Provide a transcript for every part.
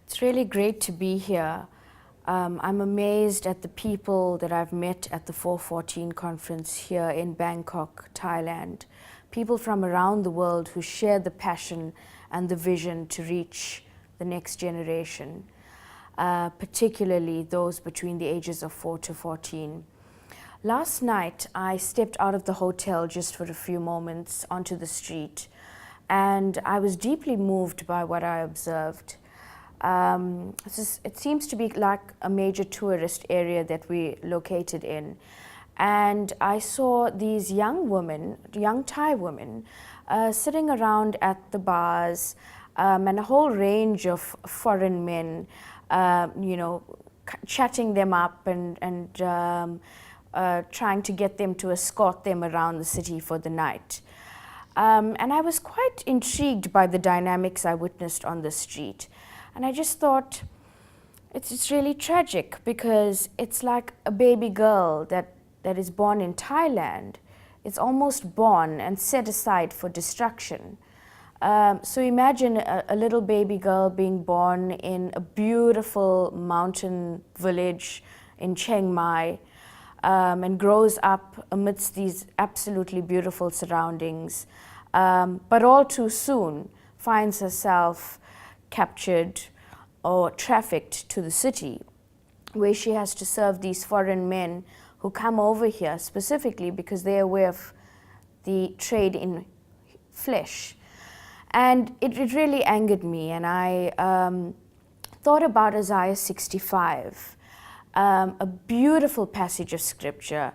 It's really great to be here. I'm amazed at the people that I've met at the 414 conference here in Bangkok, Thailand. People from around the world who share the passion and the vision to reach the next generation, particularly those between the ages of 4 to 14. Last night, I stepped out of the hotel just for a few moments onto the street, and I was deeply moved by what I observed. It seems to be like a major tourist area that we're located in. And I saw these young women, young Thai women, sitting around at the bars, and a whole range of foreign men, chatting them up and trying to get them to escort them around the city for the night. And I was quite intrigued by the dynamics I witnessed on the street. And I just thought, it's really tragic, because it's like a baby girl that is born in Thailand. It's almost born and set aside for destruction. So imagine a little baby girl being born in a beautiful mountain village in Chiang Mai, and grows up amidst these absolutely beautiful surroundings, but all too soon finds herself captured or trafficked to the city, where she has to serve these foreign men who come over here specifically because they are aware of the trade in flesh. And it really angered me, and I thought about Isaiah 65, a beautiful passage of scripture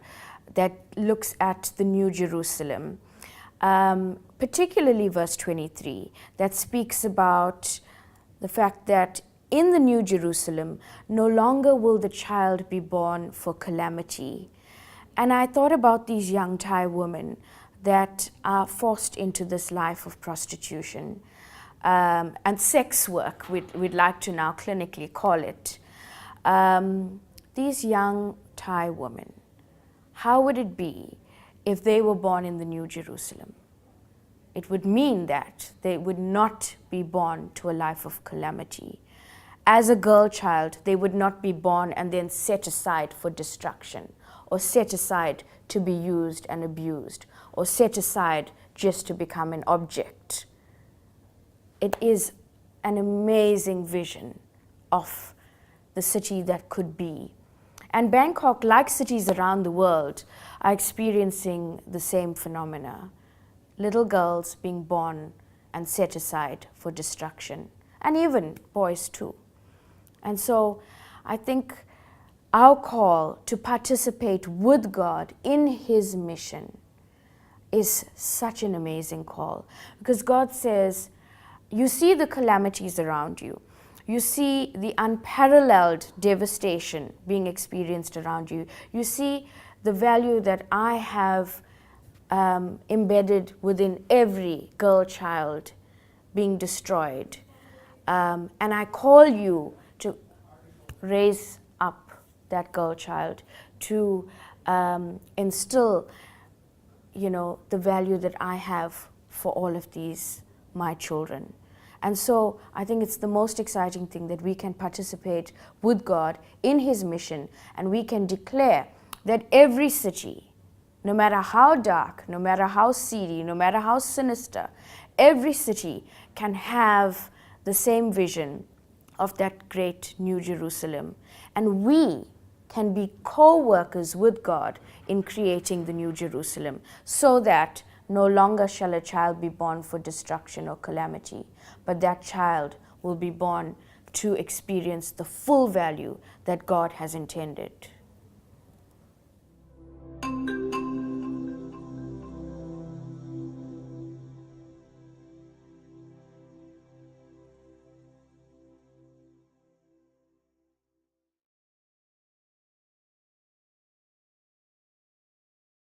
that looks at the New Jerusalem, particularly verse 23, that speaks about the fact that in the New Jerusalem, no longer will the child be born for calamity. And I thought about these young Thai women that are forced into this life of prostitution and sex work, we'd like to now clinically call it. These young Thai women, how would it be if they were born in the New Jerusalem? It would mean that they would not be born to a life of calamity. As a girl child, they would not be born and then set aside for destruction, or set aside to be used and abused, or set aside just to become an object. It is an amazing vision of the city that could be. And Bangkok, like cities around the world, are experiencing the same phenomena. Little girls being born and set aside for destruction, and even boys too. And so I think our call to participate with God in His mission is such an amazing call, because God says, you see the calamities around you. You see the unparalleled devastation being experienced around you. You see the value that I have embedded within every girl child being destroyed. And I call you to raise up that girl child, to instill, the value that I have for all of these, my children. And so I think it's the most exciting thing, that we can participate with God in His mission, and we can declare that every city, no matter how dark, no matter how seedy, no matter how sinister, every city can have the same vision of that great New Jerusalem. And we can be co-workers with God in creating the New Jerusalem, so that no longer shall a child be born for destruction or calamity, but that child will be born to experience the full value that God has intended.